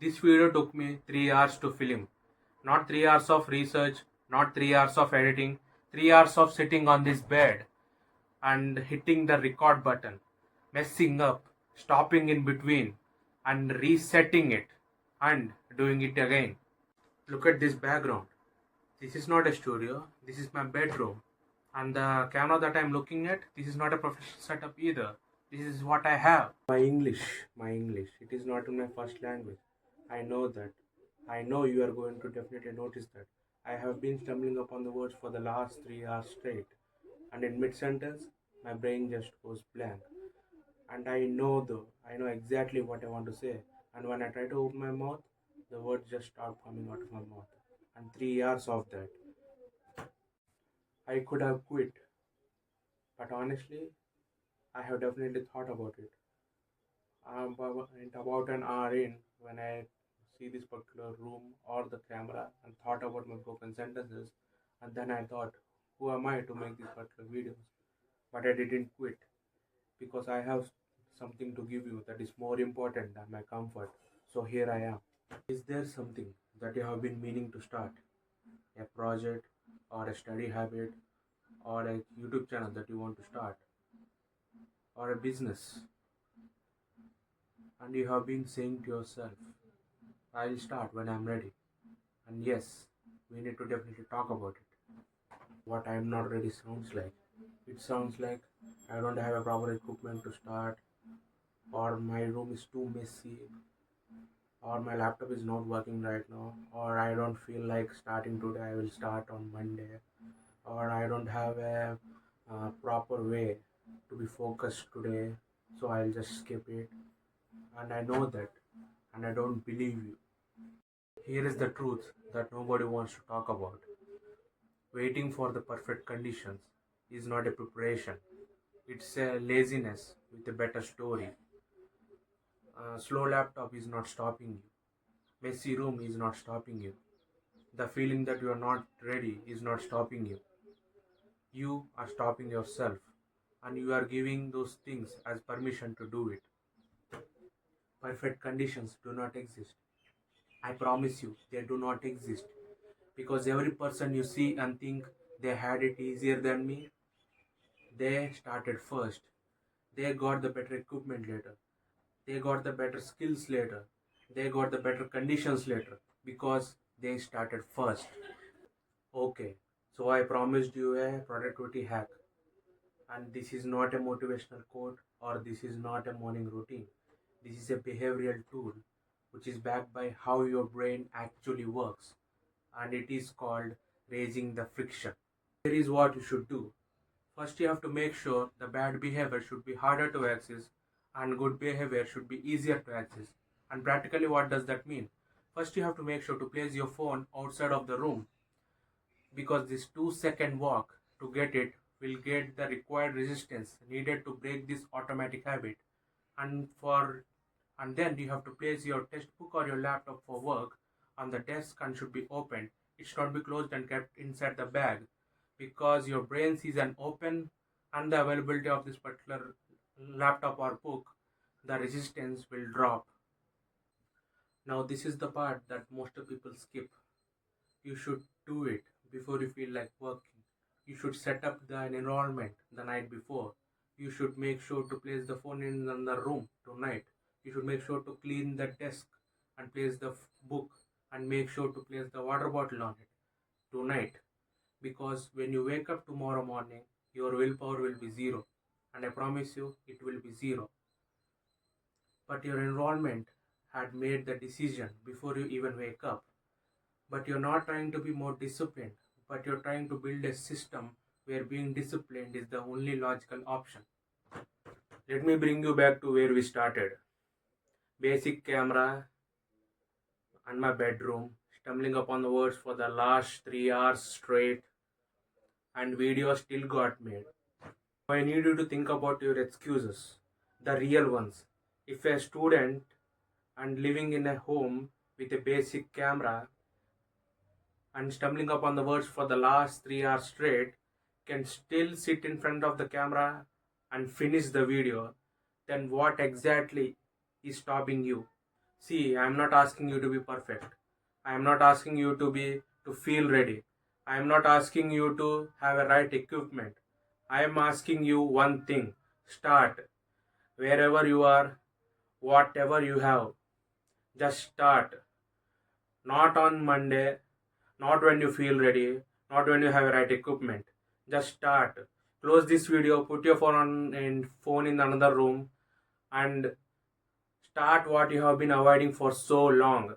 This video took me 3 hours to film. Not 3 hours of research, not 3 hours of editing, 3 hours of sitting on this bed and hitting the record button, messing up, stopping in between, and resetting it and doing it again. Look at this background. This is not a studio, this is my bedroom. And the camera that I'm looking at, this is not a professional setup either. This is what I have. My English. It is not in my first language. I know that. I know you are going to definitely notice that. I have been stumbling upon the words for the last 3 hours straight. And in mid sentence, my brain just goes blank. And I know exactly what I want to say. And when I try to open my mouth, the words just start coming out of my mouth. And 3 hours of that. I could have quit. But honestly, I have definitely thought about it. About an hour in, when I see this particular room or the camera and thought about my broken sentences, and then I thought, who am I to make these particular videos? But I didn't quit because I have something to give you that is more important than my comfort. So here I am. Is there something that you have been meaning to start? A project or a study habit or a YouTube channel that you want to start or a business, and you have been saying to yourself, I'll start when I'm ready. And yes, we need to definitely talk about it. What I'm not ready sounds like. It sounds like I don't have a proper equipment to start, or my room is too messy, or my laptop is not working right now, or I don't feel like starting today, I will start on Monday, or I don't have a proper way to be focused today, so I'll just skip it. And I know that, and I don't believe you. Here is the truth that nobody wants to talk about. Waiting for the perfect conditions is not a preparation, it's a laziness with a better story. Slow laptop is not stopping you, messy room is not stopping you, the feeling that you are not ready is not stopping you. You are stopping yourself, and you are giving those things as permission to do it. Perfect conditions do not exist. I promise you, they do not exist. Because every person you see and think they had it easier than me, they started first. They got the better equipment later. They got the better skills later. They got the better conditions later because they started first. Okay, so I promised you a productivity hack. And this is not a motivational quote or this is not a morning routine. This is a behavioral tool which is backed by how your brain actually works. And it is called raising the friction. Here is what you should do. First, you have to make sure the bad behavior should be harder to access and good behavior should be easier to access. And practically, what does that mean? First, you have to make sure to place your phone outside of the room because this 2-second walk to get it will get the required resistance needed to break this automatic habit. And then you have to place your textbook or your laptop for work on the desk and should be opened. It should not be closed and kept inside the bag because your brain sees an open and the availability of this particular laptop or book, the resistance will drop. Now this is the part that most people skip. You should do it before you feel like working. You should set up the environment the night before. You should make sure to place the phone in the room tonight. You should make sure to clean the desk and place the book and make sure to place the water bottle on it tonight. Because when you wake up tomorrow morning, your willpower will be zero. And I promise you, it will be zero. But your environment had made the decision before you even wake up. But you're not trying to be more disciplined, but you're trying to build a system where being disciplined is the only logical option. Let me bring you back to where we started. Basic camera and my bedroom, stumbling upon the words for the last 3 hours straight, and video still got made. I need you to think about your excuses, the real ones. If a student and living in a home with a basic camera and stumbling upon the words for the last 3 hours straight can still sit in front of the camera and finish the video, then what exactly is stopping you? See, I am not asking you to be perfect. I am not asking you to feel ready. I am not asking you to have a right equipment. I am asking you one thing. Start wherever you are, whatever you have. Just start. Not on Monday, not when you feel ready, not when you have a right equipment. Just start. Close this video, put your phone in another room, and start what you have been avoiding for so long.